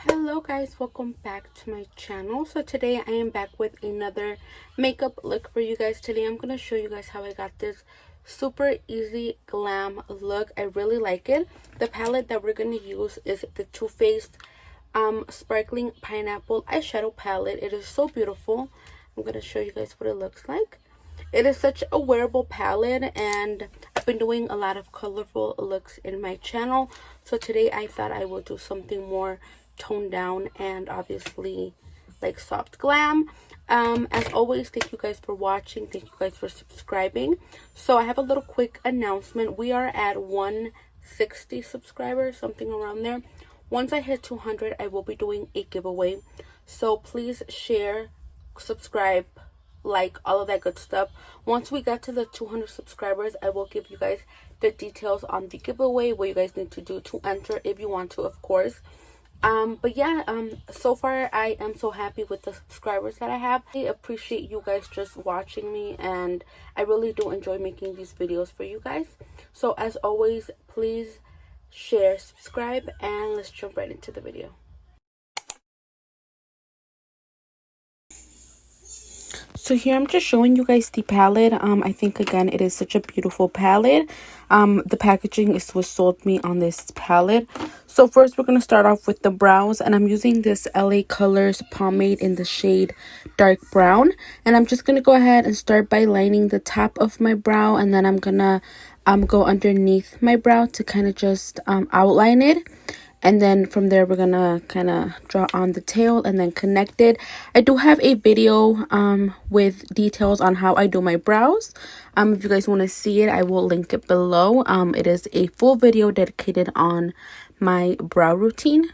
Hello guys, welcome back to my channel. So today I am back with another makeup look for you guys. Today I'm going to show you guys how I got this super easy glam look. I really like it. The palette that we're going to use is the Too Faced Sparkling Pineapple Eyeshadow Palette. It is so beautiful. I'm going to show you guys what it looks like. It is such a wearable palette, and I've been doing a lot of colorful looks in my channel. So today I thought I would do something more toned down and obviously like soft glam. As always, thank you guys for watching. Thank you guys for subscribing. So I have a little quick announcement. We are at 160 subscribers, something around there. Once I hit 200, I will be doing a giveaway. So please share, subscribe, like all of that good stuff. Once we get to the 200 subscribers, I will give you guys the details on the giveaway, what you guys need to do to enter if you want to, of course. But yeah, so far I am so happy with the subscribers that I have. I appreciate you guys just watching me, and I really do enjoy making these videos for you guys. So as always, please share, subscribe, and let's jump right into the video. So here I'm just showing you guys the palette. I think again it is such a beautiful palette. The packaging is what sold me on this palette. So first we're going to start off with the brows, and I'm using this LA Colors pomade in the shade dark brown, and I'm just going to go ahead and start by lining the top of my brow, and then I'm going to go underneath my brow to kind of just outline it. And then from there we're gonna kind of draw on the tail and then connect it. I do have a video with details on how I do my brows. If you guys want to see it, I will link it below. It is a full video dedicated on my brow routine.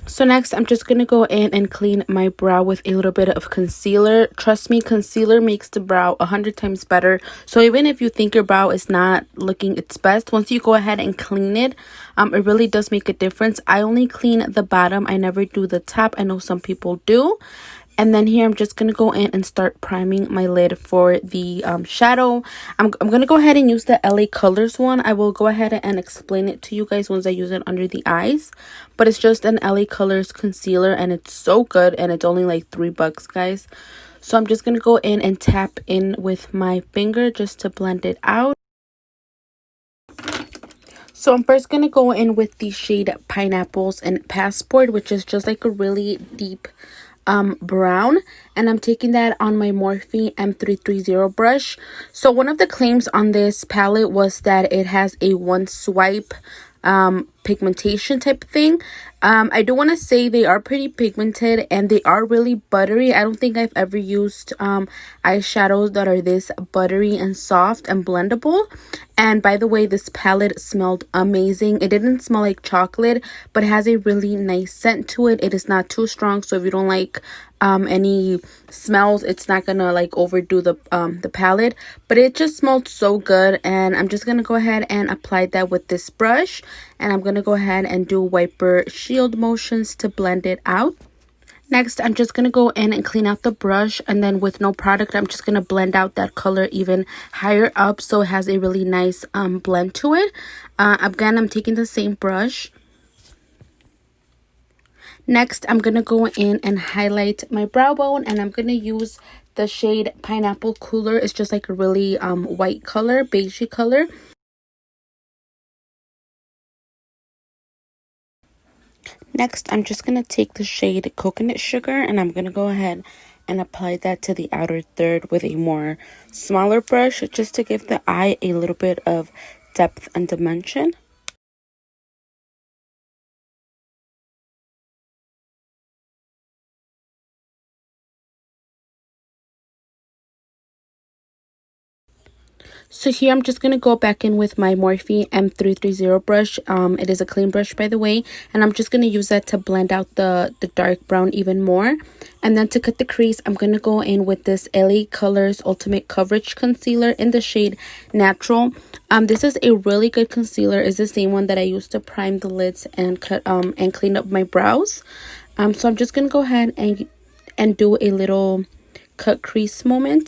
So next, I'm just going to go in and clean my brow with a little bit of concealer. Trust me, concealer makes the brow 100 times better. So even if you think your brow is not looking its best, once you go ahead and clean it, it really does make a difference. I only clean the bottom. I never do the top. I know some people do. And then here I'm just going to go in and start priming my lid for the shadow. I'm going to go ahead and use the LA Colors one. I will go ahead and explain it to you guys once I use it under the eyes. But it's just an LA Colors concealer, and it's so good, and it's only like $3, guys. So I'm just going to go in and tap in with my finger just to blend it out. So I'm first going to go in with the shade Pineapples and Passport, which is just like a really deep brown, and I'm taking that on my Morphe M330 brush. So one of the claims on this palette was that it has a one swipe pigmentation type of thing. I do want to say they are pretty pigmented and they are really buttery. I don't think I've ever used eyeshadows that are this buttery and soft and blendable. And by the way, this palette smelled amazing. It didn't smell like chocolate, but it has a really nice scent to it. It is not too strong, so if you don't like any smells, it's not gonna like overdo the palette. But it just smelled so good, and I'm just gonna go ahead and apply that with this brush, and I'm gonna go ahead and do wiper shield motions to blend it out. Next, I'm just going to go in and clean out the brush, and then with no product, I'm just going to blend out that color even higher up so it has a really nice blend to it. Again, I'm taking the same brush. Next, I'm going to go in and highlight my brow bone, and I'm going to use the shade Pineapple Cooler. It's just like a really white color, beigey color. Next, I'm just going to take the shade Coconut Sugar, and I'm going to go ahead and apply that to the outer third with a more smaller brush just to give the eye a little bit of depth and dimension. So here I'm just going to go back in with my Morphe M330 brush. It is a clean brush, by the way, and I'm just going to use that to blend out the dark brown even more. And then to cut the crease, I'm going to go in with this LA Colors Ultimate Coverage Concealer in the shade Natural. This is a really good concealer. It's the same one that I used to prime the lids and cut and clean up my brows. So I'm just going to go ahead and do a little cut crease moment.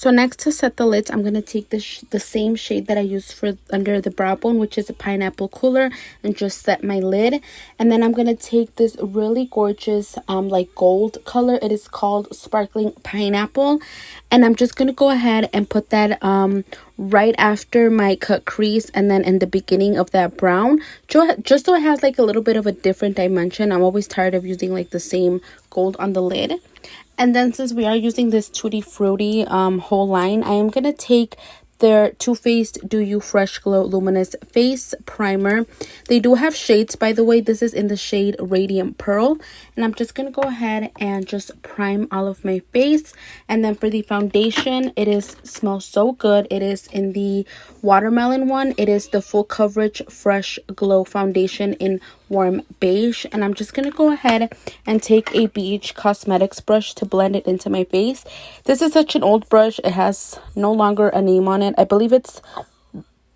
So next, to set the lids, I'm going to take the same shade that I used for under the brow bone, which is a pineapple cooler, and just set my lid. And then I'm going to take this really gorgeous like gold color. It is called Sparkling Pineapple. And I'm just going to go ahead and put that right after my cut crease, and then in the beginning of that brown, just so it has like a little bit of a different dimension. I'm always tired of using like the same gold on the lid. And then since we are using this Tutti Frutti whole line, I am going to take their Too Faced Do You Fresh Glow Luminous Face Primer. They do have shades, by the way. This is in the shade Radiant Pearl. And I'm just going to go ahead and just prime all of my face. And then for the foundation, smells so good. It is in the watermelon one. It is the Full Coverage Fresh Glow Foundation in Warm Beige. And I'm just going to go ahead and take a BH Cosmetics brush to blend it into my face. This is such an old brush. It has no longer a name on it. I believe it's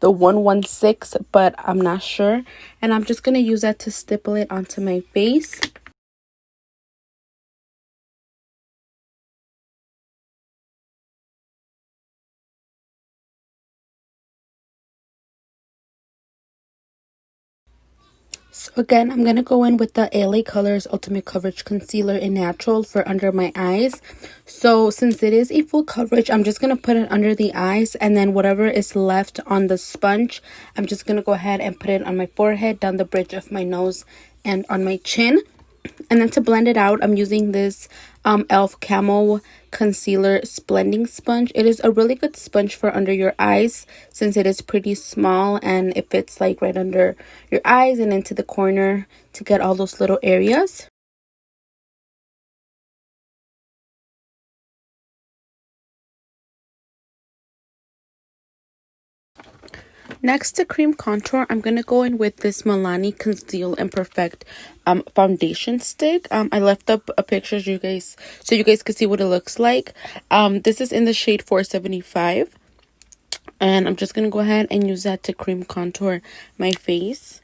the 116, but I'm not sure. And I'm just going to use that to stipple it onto my face. So again, I'm going to go in with the LA Colors Ultimate Coverage Concealer in Natural for under my eyes. So since it is a full coverage, I'm just going to put it under the eyes, and then whatever is left on the sponge, I'm just going to go ahead and put it on my forehead, down the bridge of my nose, and on my chin. And then to blend it out, I'm using this e.l.f. Camo Concealer Blending Sponge. It is a really good sponge for under your eyes since it is pretty small, and it fits like right under your eyes and into the corner to get all those little areas. Next, to cream contour, I'm going to go in with this Milani Conceal and Perfect foundation stick. I left up a picture so you guys can see what it looks like. This is in the shade 475. And I'm just going to go ahead and use that to cream contour my face.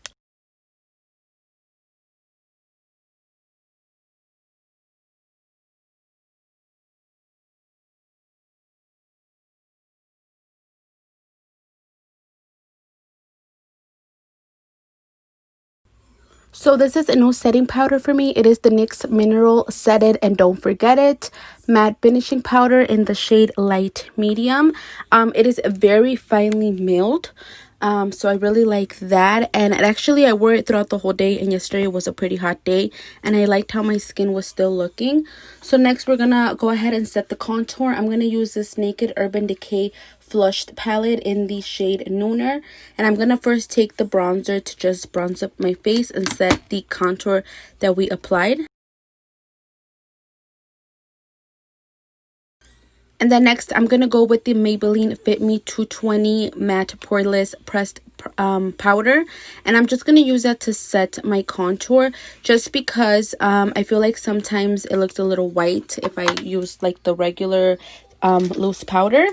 So this is a new setting powder for me. It is the NYX Mineral Set It and Don't Forget It matte finishing powder in the shade Light Medium. It is very finely milled. So I really like that, and actually I wore it throughout the whole day, and yesterday was a pretty hot day, and I liked how my skin was still looking. So next we're gonna go ahead and set the contour. I'm gonna use this Naked Urban Decay Flushed palette in the shade Nooner, and I'm gonna first take the bronzer to just bronze up my face and set the contour that we applied. And then next, I'm going to go with the Maybelline Fit Me 220 Matte Poreless Pressed powder. And I'm just going to use that to set my contour, just because I feel like sometimes it looks a little white if I use like the regular loose powder.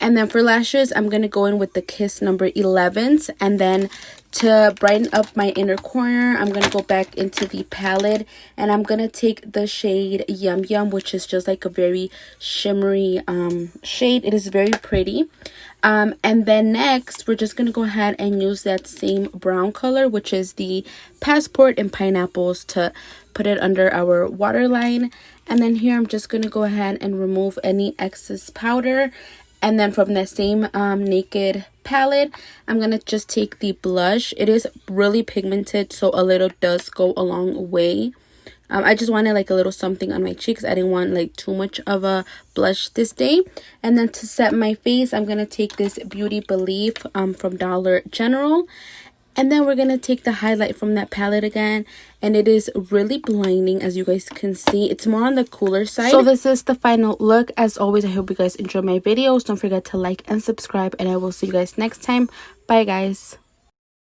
And then for lashes, I'm going to go in with the Kiss number 11s. And then to brighten up my inner corner, I'm going to go back into the palette, and I'm going to take the shade Yum Yum, which is just like a very shimmery shade. It is very pretty. And then next, we're just going to go ahead and use that same brown color, which is the Passport in Pineapples, to put it under our waterline. And then here, I'm just going to go ahead and remove any excess powder. And then from that same Naked palette, I'm going to just take the blush. It is really pigmented, so a little does go a long way. I just wanted like a little something on my cheeks. I didn't want like too much of a blush this day. And then to set my face, I'm going to take this Beauty Belief from Dollar General. And then we're going to take the highlight from that palette again. And it is really blinding, as you guys can see. It's more on the cooler side. So this is the final look. As always, I hope you guys enjoy my videos. Don't forget to like and subscribe. And I will see you guys next time. Bye, guys.